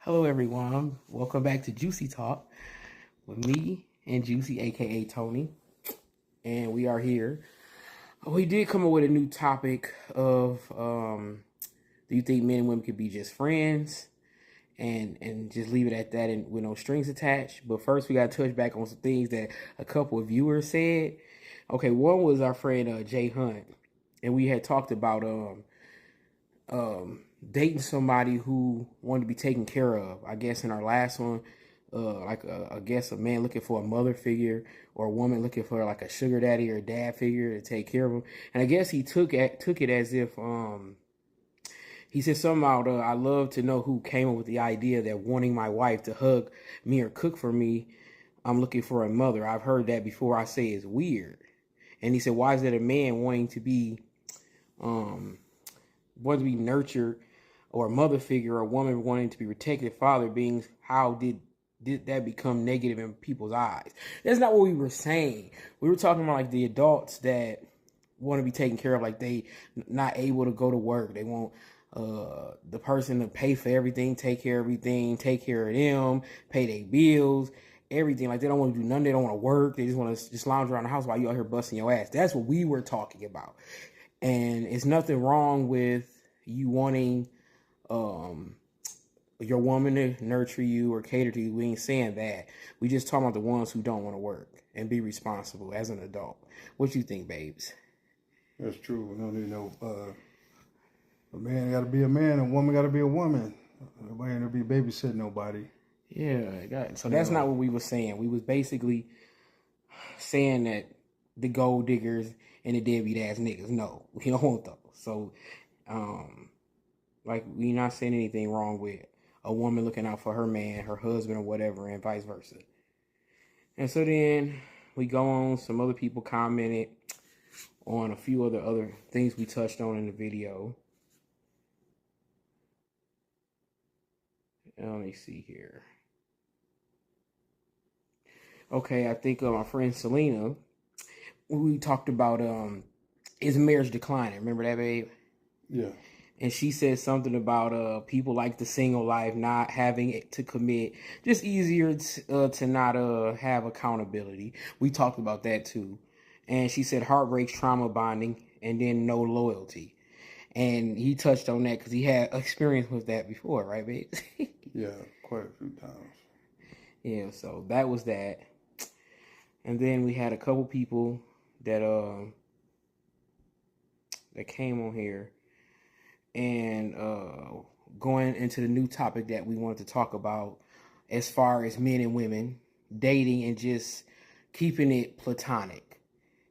Hello, everyone. Welcome back to Juicy Talk with me and Juicy, aka Tony. And we are here. We did come up with a new topic of do you think men and women could be just friends? And just leave it at that and with no strings attached. But first, we got to touch back on some things that a couple of viewers said. Okay, one was our friend Jay Hunt, and we had talked about dating somebody who wanted to be taken care of. I guess in our last one, I guess a man looking for a mother figure or a woman looking for like a sugar daddy or dad figure to take care of him. And I guess he took it as if he said something about I love to know who came up with the idea that wanting my wife to hug me or cook for me, I'm looking for a mother. I've heard that before. I say it's weird. And he said, why is that a man wanting to be nurtured, or a mother figure, or a woman wanting to be protected, father being, how did that become negative in people's eyes? That's not what we were saying. We were talking about like the adults that want to be taken care of, like they not able to go to work. They want the person to pay for everything, take care of everything, take care of them, pay their bills, everything. Like they don't want to do nothing. They don't want to work. They just want to just lounge around the house while you out here busting your ass. That's what we were talking about. And it's nothing wrong with you wanting your woman to nurture you or cater to you. We ain't saying that. We just talking about the ones who don't want to work and be responsible as an adult. What you think, babes? That's true. We don't need no a man got to be a man, a woman got to be a woman. Nobody ain't gonna be babysitting nobody. Yeah, so that's not what we was saying. We was basically saying that the gold diggers and the deadbeat ass niggas, no, we don't want those. So, like, we not saying anything wrong with a woman looking out for her man, her husband, or whatever, and vice versa. And so then we go on. Some other people commented on a few other things we touched on in the video. Let me see here. Okay, I think my friend Selena, we talked about is marriage declining? Remember that, babe? Yeah. And she said something about people like the single life, not having it to commit, just easier to not have accountability. We talked about that too. And she said heartbreak, trauma bonding, and then no loyalty. And he touched on that because he had experience with that before, right, babe? Yeah, quite a few times. Yeah, so that was that. And then we had a couple people that came on here and going into the new topic that we wanted to talk about as far as men and women dating and just keeping it platonic.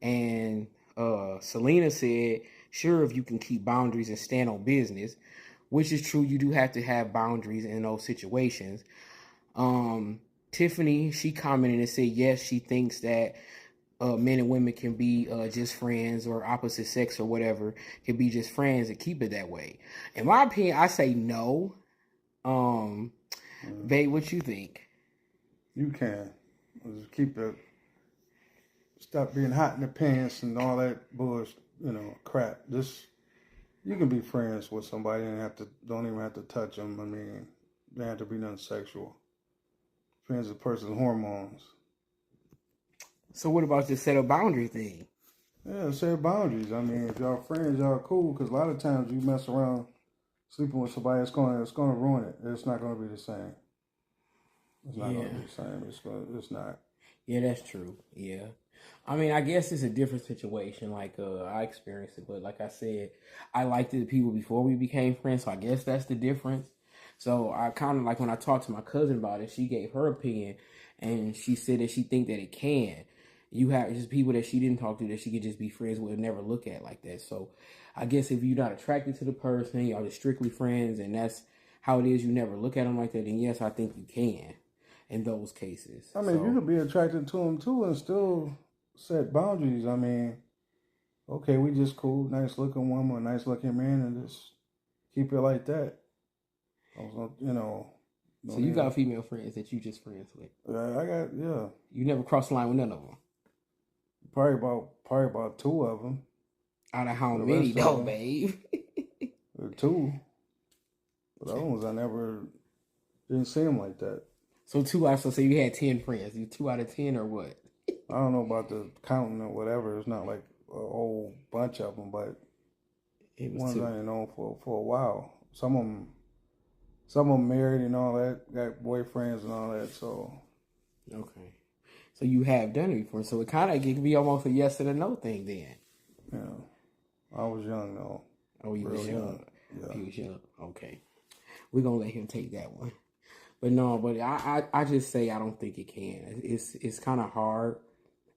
And Selena said, sure, if you can keep boundaries and stand on business, which is true, you do have to have boundaries in those situations. Tiffany, she commented and said, yes, she thinks that men and women can be just friends, or opposite sex or whatever can be just friends and keep it that way. In my opinion, I say no. Babe, what you think? You can. Just keep it. Stop being hot in the pants and all that bullshit, crap. Just you can be friends with somebody and don't even have to touch them. I mean, they have to be nothing sexual. Depends on the person's hormones. So what about this set of boundary thing? Yeah, set boundaries. I mean, if y'all friends, y'all cool. Because a lot of times you mess around sleeping with somebody, it's gonna ruin it. It's not gonna be the same. It's not gonna be the same. It's not. Yeah, that's true. Yeah. I mean, I guess it's a different situation. Like, I experienced it, but like I said, I liked the people before we became friends, so I guess that's the difference. So I kind of like when I talked to my cousin about it, she gave her opinion, and she said that she think that it can. You have just people that she didn't talk to that she could just be friends with and never look at like that. So I guess if you're not attracted to the person, y'all just strictly friends, and that's how it is, you never look at them like that, then yes, I think you can in those cases. I mean, you could be attracted to them too and still set boundaries. I mean, okay, we just cool, nice looking woman, nice looking man, and just keep it like that. Also, So you got female friends that you just friends with? I got, yeah. You never crossed the line with none of them? Probably about two of them. Out of how many though, babe? Two. But the other ones I never Didn't seem like that. So so say you had 10 friends. You 2 out of 10 or what? I don't know about the counting or whatever. It's not like a whole bunch of them, but It was ones I two. ain't known for a while. Some of them married and all that, got boyfriends and all that. So Okay. So you have done it before. So it kind of can be almost a yes and a no thing then. you know, I was young though, Oh, you was real young. young. Yeah. He was young. Okay. We're gonna let him take that one. But no, but I just say I don't think it can. It's kind of hard,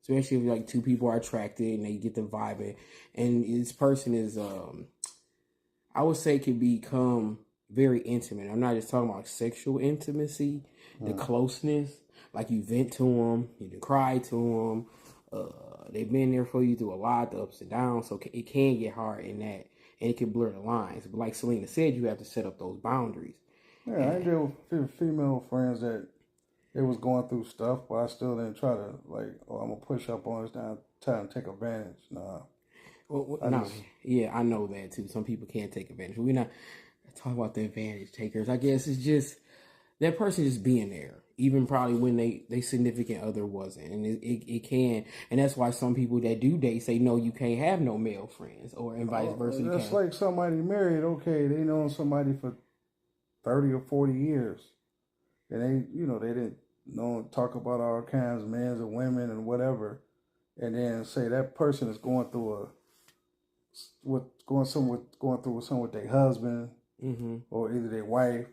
especially if like two people are attracted and they get the vibing, and this person is I would say can become very intimate. I'm not just talking about sexual intimacy, the closeness, like you vent to them, you can cry to them. They've been there for you through a lot, the ups and downs, so it can get hard in that, and it can blur the lines. But like Selena said, you have to set up those boundaries. Yeah, I deal with female friends that they was going through stuff, but I still didn't try to like, oh, I'm gonna push up on this now, try to take advantage. Nah, I No, just yeah, I know that too. Some people can't take advantage. We're not talking about the advantage takers. I guess it's just that person just being there, even probably when they significant other wasn't, and it can, and that's why some people that do date say no, you can't have no male friends, or and vice versa. You that's can't. like somebody married. Okay, they known somebody for 30 or 40 years, and they didn't know talk about all kinds of men and women and whatever, and then say that person is going through going through something with their husband Mm-hmm. or either their wife,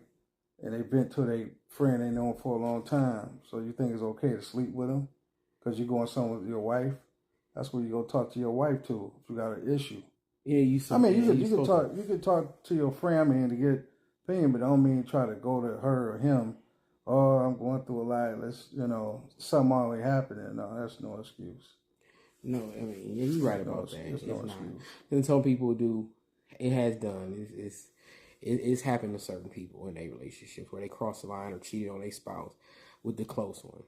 and they vent to their friend they known for a long time. So you think it's okay to sleep with them because you're going somewhere with your wife? That's where you go talk to your wife too if you got an issue. Yeah, I mean, yeah, you could talk to your friend, I mean, to get opinion, but don't mean try to go to her or him. Oh, I'm going through a lot. Let's something always happening. No, that's no excuse. No, I mean, yeah, you're right about that. It's It's no not. excuse. And some people do. It has done. It's happened to certain people in their relationships where they cross the line or cheated on their spouse with the close one.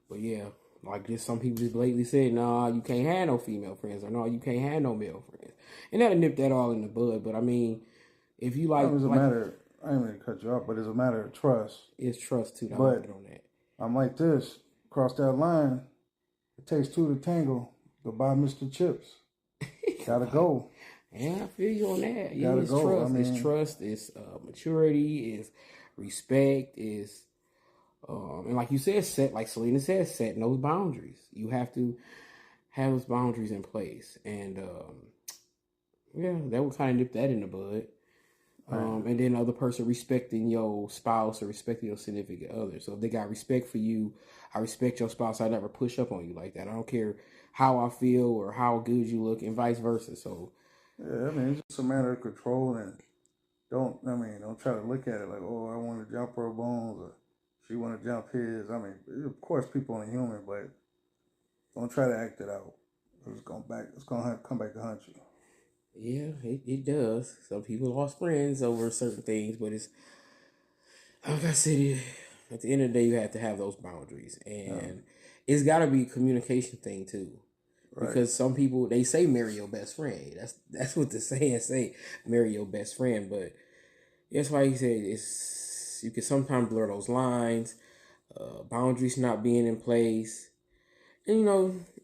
But yeah, like just some people just blatantly said, "Nah, you can't have no female friends," or "No, you can't have no male friends," and that'll nip that all in the bud. But I mean, if you I mean, it's a like, matter. I ain't mean to cut you off, but it's a matter of trust. it's trust too. I want to But get on that. I'm like this. Cross that line. It takes two to tango. Goodbye, Mr. Chips. Gotta go. Yeah, I feel you on that. Yeah, Gotta it's go. I trust. mean, It's trust. It's maturity. It's respect. It's and like you said, like Selena said, setting those boundaries. You have to have those boundaries in place, and yeah, that would kind of nip that in the bud. And then the other person respecting your spouse or respecting your significant other. So if they got respect for you, I respect your spouse. I never push up on you like that. I don't care how I feel or how good you look, and vice versa. So yeah, I mean, it's just a matter of control and don't try to look at it like, oh, I want to jump her bones or she want to jump his. I mean, of course, people are human, but don't try to act it out. It's gonna come back to haunt you. yeah, it does. Some people lost friends over certain things, but it's like I said, at the end of the day, you have to have those boundaries, Yeah, and it's got to be a communication thing too. right. Because some people they say marry your best friend. That's what the saying say, marry your best friend. But that's why he said it's you can sometimes blur those lines, boundaries not being in place, and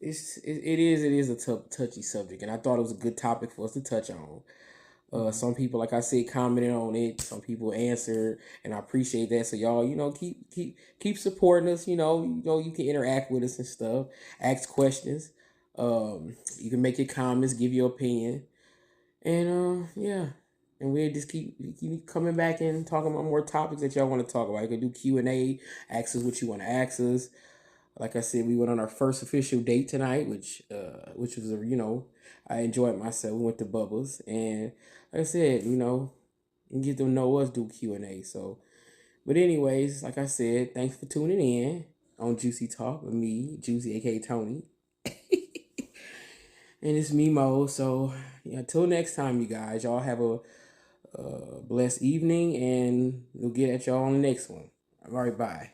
it is a touchy subject, and I thought it was a good topic for us to touch on. Some people, like I said, commented on it. Some people answered, and I appreciate that. So y'all, keep supporting us. You can interact with us and stuff, ask questions. You can make your comments, give your opinion, and yeah, and we'll just keep coming back and talking about more topics that y'all want to talk about. You can do Q&A, ask us what you want to ask us. Like I said, we went on our first official date tonight, which was I enjoyed myself. We went to Bubbles, and like I said, and get to know us do Q&A. So, but anyways, like I said, thanks for tuning in on Juicy Talk with me, Juicy, aka Tony, and it's me, Mo. So, yeah, until next time, you guys, y'all have a blessed evening, and we'll get at y'all on the next one. All right, bye.